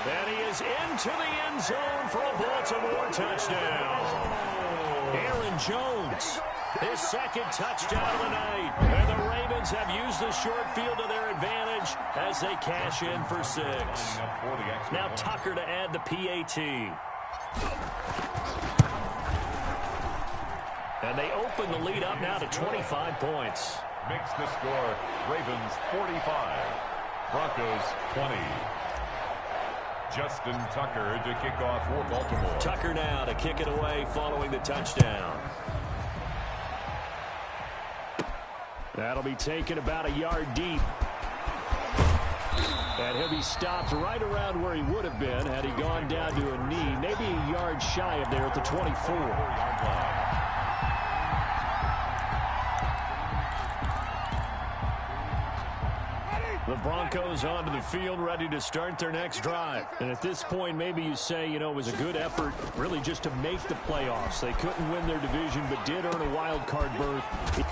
And he is goes into the end zone for a Baltimore touchdown. Aaron Jones, his second touchdown of the night. And the Ravens have used the short field to their advantage as they cash in for 6. Now Tucker to add the PAT. And they open the lead up now to 25 points. Makes the score Ravens 45, Broncos 20. Justin Tucker to kick off for Baltimore. Tucker now to kick it away following the touchdown. That'll be taken about a yard deep. And he'll be stopped right around where he would have been had he gone down to a knee, maybe a yard shy of there at the 24. The Broncos onto the field, ready to start their next drive. And at this point, maybe you say, you know, it was a good effort really just to make the playoffs. They couldn't win their division, but did earn a wild card berth.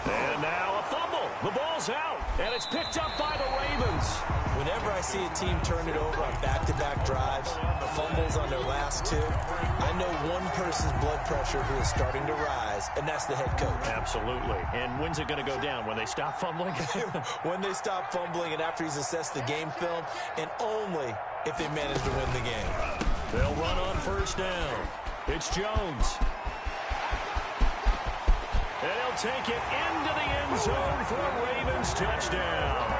And now a fumble. The ball's out, and it's picked up by the Ravens. Whenever I see a team turn it over on back-to-back drives, fumbles on their last 2, I know one person's blood pressure who is starting to rise, and that's the head coach. Absolutely. And when's it going to go down? When they stop fumbling? When they stop fumbling and after he's assessed the game film, and only if they manage to win the game. They'll run on first down. It's Jones. And he'll take it into the end zone for a Ravens touchdown.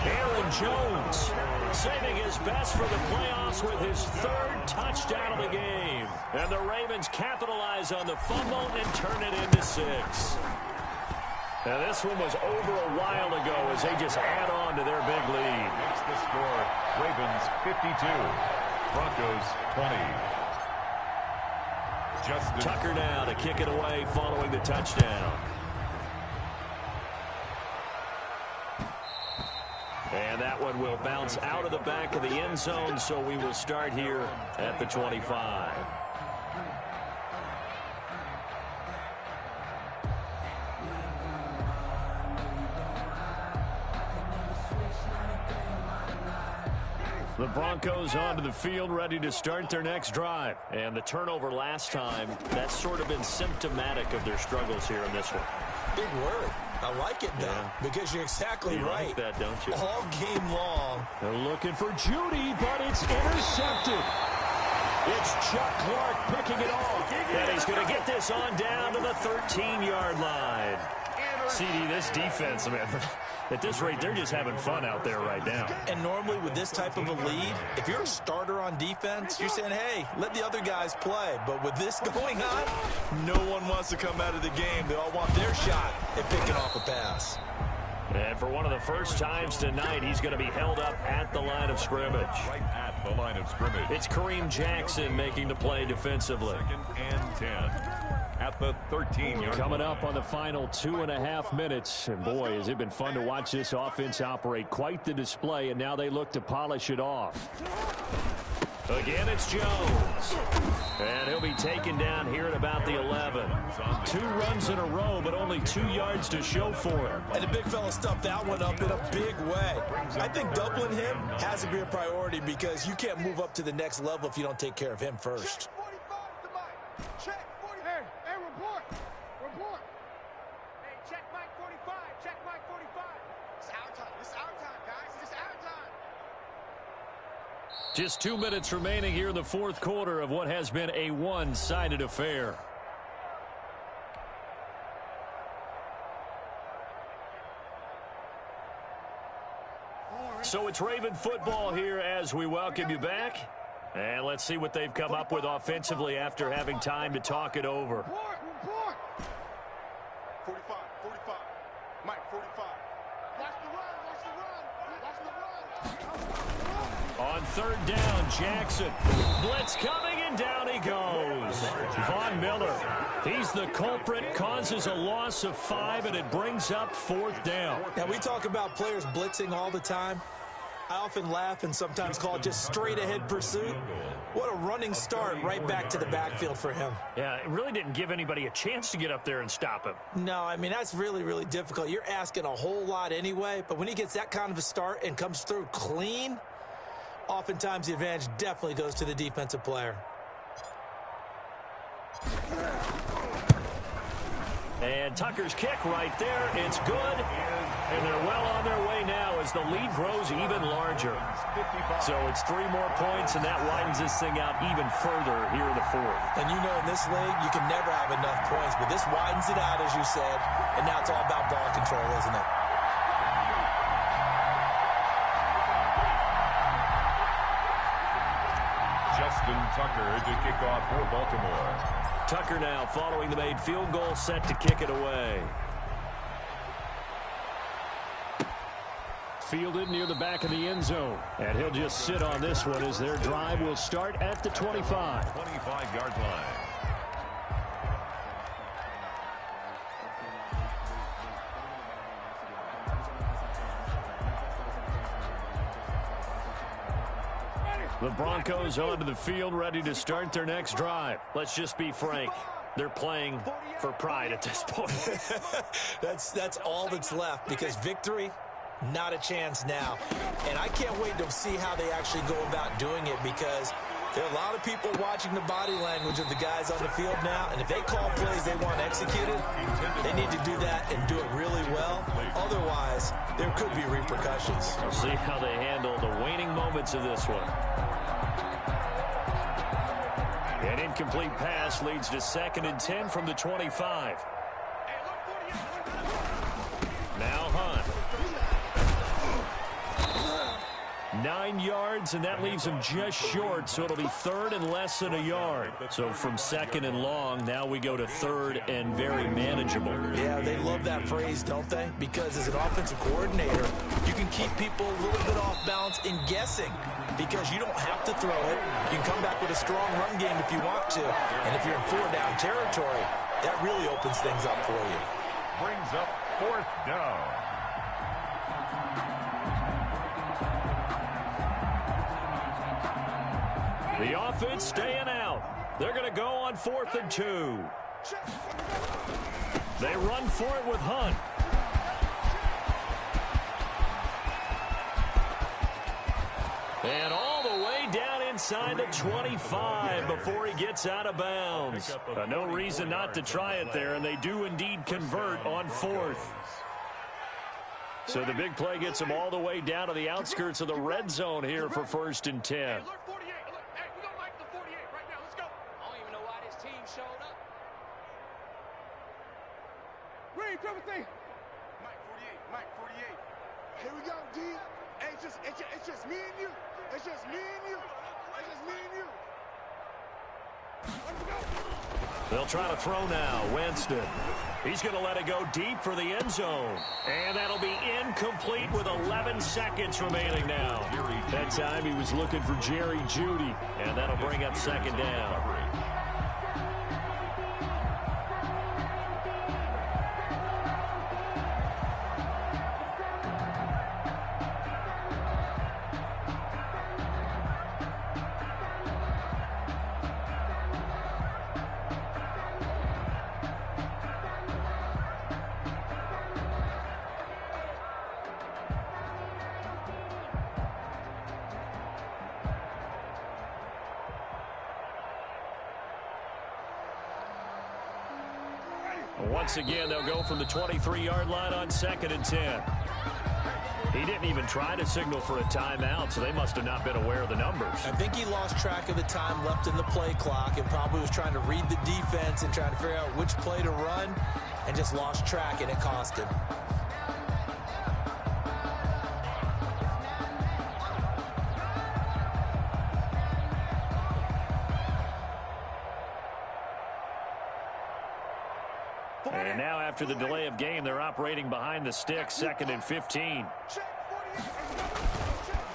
Aaron Jones saving his best for the playoffs with his 3rd touchdown of the game. And the Ravens capitalize on the fumble and turn it into 6. Now this one was over a while ago as they just add on to their big lead. Makes the score Ravens 52, Broncos 20. Justin Tucker now to kick it away following the touchdown. And that one will bounce out of the back of the end zone, so we will start here at the 25. The Broncos onto the field, ready to start their next drive. And the turnover last time, that's sort of been symptomatic of their struggles here in this one. Big word. I like it, though, because you're exactly right. You like that, don't you? All game long. They're looking for Judy, but it's intercepted. It's Chuck Clark picking it off. And he's going to get this on down to the 13-yard line. CD, this defense, man, at this rate, they're just having fun out there right now. And normally with this type of a lead, if you're a starter on defense, you're saying, hey, let the other guys play. But with this going on, no one wants to come out of the game. They all want their shot at picking off a pass. And for one of the first times tonight, he's going to be held up at the line of scrimmage. right at the line of scrimmage. It's Kareem Jackson making the play defensively. 2nd and 10. At the 13-yard Coming up on the final 2.5 minutes. And boy, has it been fun to watch this offense operate. Quite the display, and now they look to polish it off. Again, it's Jones. And he'll be taken down here at about the 11. 2 runs in a row, but only 2 yards to show for him. And the big fella stuffed that one up in a big way. I think doubling him has to be a priority because you can't move up to the next level if you don't take care of him first. Check 45. Hey, report. Report. Hey, check Mike 45. Check Mike 45. It's our time. It's our time, guys. It's our time. Just 2 minutes remaining here in the 4th quarter of what has been a one-sided affair. So it's Raven football here as we welcome you back. And let's see what they've come up with offensively after having time to talk it over. Report. 45. 45. Mike 45. Watch the run. On 3rd down, Jackson. Blitz coming, and down he goes. Von Miller. He's the culprit, causes a loss of 5, and it brings up 4th down. Now, we talk about players blitzing all the time. I often laugh and sometimes call it just straight-ahead pursuit. What a running start right back to the backfield for him. Yeah, it really didn't give anybody a chance to get up there and stop him. No, I mean, that's really, really difficult. You're asking a whole lot anyway, but when he gets that kind of a start and comes through clean, Oftentimes, the advantage definitely goes to the defensive player. And Tucker's kick right there. It's good. And they're well on their way now as the lead grows even larger. So it's 3 more points, and that widens this thing out even further here in the fourth. And you know in this league, you can never have enough points, but this widens it out, as you said, and now it's all about ball control, isn't it? Justin Tucker to kick off for Baltimore. Tucker now following the made field goal, set to kick it away. Fielded near the back of the end zone. And he'll just sit on this one as their drive will start at the 25. 25-yard line. The Broncos onto the field, ready to start their next drive. Let's just be frank. They're playing for pride at this point. That's all that's left, because victory, not a chance now. And I can't wait to see how they actually go about doing it, because there are a lot of people watching the body language of the guys on the field now, and if they call plays they want executed, they need to do that and do it really well. Otherwise, there could be repercussions. We'll see how they handle the waning moments of this one. An incomplete pass leads to 2nd and 10 from the 25. Now Hunt. 9 yards, and that leaves him just short, so it'll be 3rd and less than a yard. So from 2nd and long, now we go to 3rd and very manageable. Yeah, they love that phrase, don't they? Because as an offensive coordinator, you can keep people a little bit off balance in guessing, because you don't have to throw it. You can come back with a strong run game if you want to. And if you're in 4-down territory, that really opens things up for you. Brings up 4th down. The offense staying out. They're going to go on 4th and 2. They run for it with Hunt. And all the way down inside the 25 before he gets out of bounds. No reason not to try it there, and they do indeed convert on 4th. So the big play gets them all the way down to the outskirts of the red zone here for 1st and 10. Mike 48. Here we go, D. It's just me and you. It's just me and you. It's just me and you. Let's go. They'll try to throw now. Winston. He's going to let it go deep for the end zone. And that'll be incomplete with 11 seconds remaining now. That time he was looking for Jerry Jeudy. And that'll bring up 2nd down. Once again, they'll go from the 23-yard line on 2nd and 10. He didn't even try to signal for a timeout, so they must have not been aware of the numbers. I think he lost track of the time left in the play clock and probably was trying to read the defense and trying to figure out which play to run, and just lost track, and it cost him. And now after the delay of game, they're operating behind the stick, 2nd and 15.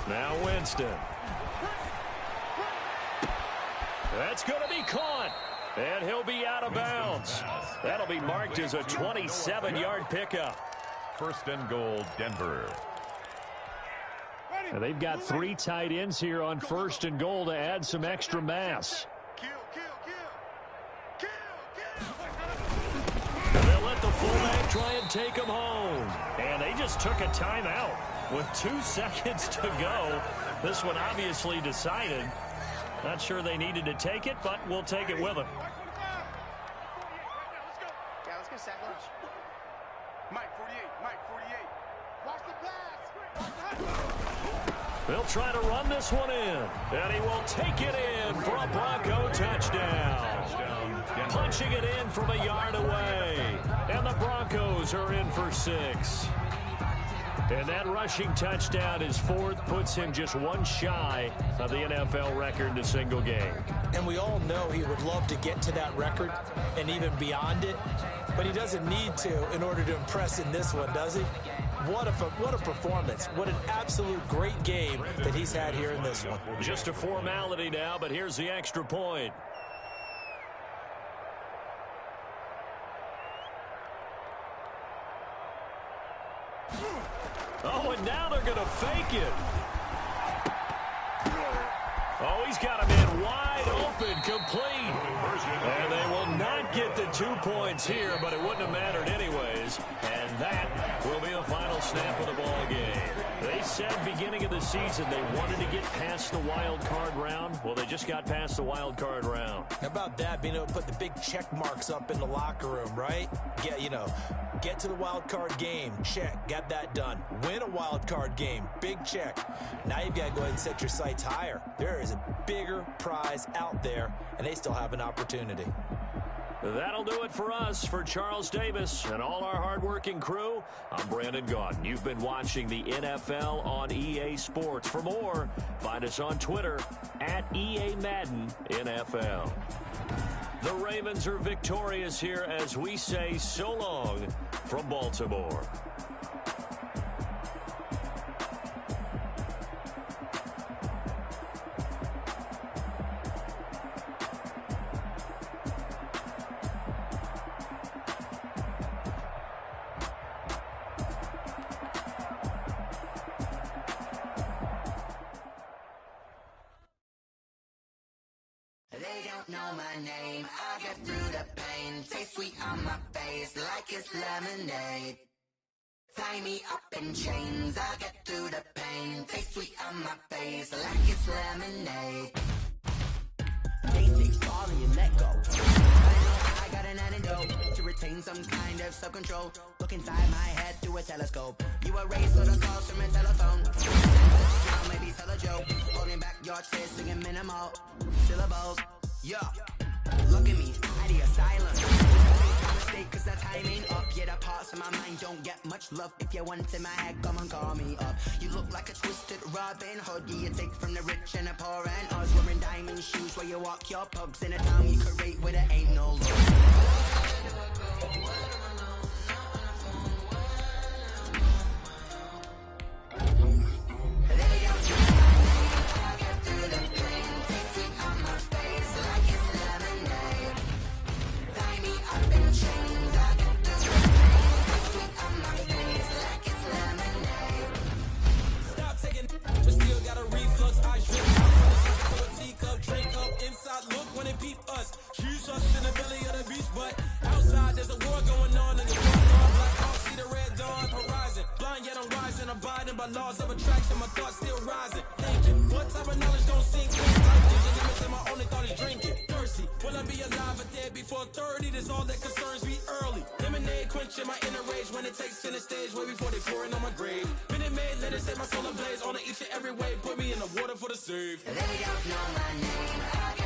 Now Winston. That's going to be caught. And he'll be out of bounds. That'll be marked as a 27-yard pickup. 1st and goal, Denver. And they've got 3 tight ends here on 1st and goal to add some extra mass. They'll let the fullback try and take him home. And they just took a timeout. with 2 seconds to go. This one obviously decided. Not sure they needed to take it, but we'll take it with them. Yeah, let's get sack lunch. Mike 48, Mike 48. Watch the pass. They'll try to run this one in, and he will take it in for a Bronco touchdown. Punching it in from a yard away, and the Broncos are in for 6. And that rushing touchdown, his 4th, puts him just 1 shy of the NFL record in a single game. And we all know he would love to get to that record and even beyond it, but he doesn't need to in order to impress in this one, does he? What a performance. What an absolute great game that he's had here in this one. Just a formality now, but here's the extra point. Oh, and now they're going to fake it. Oh, he's got him in wide open, complete. And they will not get the 2 points here, but it wouldn't have mattered anyways. And that will be the final snap of the ball game. They said beginning of the season they wanted to get past the wild card round. Well, they just got past the wild card round. How about that, being able to put the big check marks up in the locker room, right? Get to the wild card game, check, got that done. Win a wild card game, big check. Now you've got to go ahead and set your sights higher. There is a bigger prize out there, and they still have an opportunity. That'll do it for us. For Charles Davis and all our hardworking crew, I'm Brandon Gaudin. You've been watching the NFL on EA Sports. For more, find us on Twitter at EA Madden NFL. The Ravens are victorious here as we say so long from Baltimore. Know my name, I get through the pain. Taste sweet on my face like it's lemonade. Tie me up in chains, I get through the pain. Taste sweet on my face like it's lemonade. Basics, fall and you let go. I know I got an antidote to retain some kind of self-control. Look inside my head through a telescope. You erase all the calls from a telephone. Maybe tell a joke. Holding back your tears, singing minimal syllables. Yeah, look at me, at the asylum. My mistake, cause the timing up. Yeah, the parts of my mind don't get much love. If you want in my head, come and call me up. You look like a twisted Robin Hood. Yeah, you take from the rich and the poor and us. Wearing diamond shoes where you walk your pugs in a town you create where there ain't no love. Laws of attraction, my thoughts still rising. Thinking, what type of knowledge don't sink in? Life is a limit, and my only thought is drinking. Thirsty, will I be alive or dead before 30? That's all that concerns me early. Lemonade quenching my inner rage when it takes center stage, way before they pouring on my grave. Minute Maid, let it set my soul ablaze on each and every way. Put me in the water for the save. They don't know my name.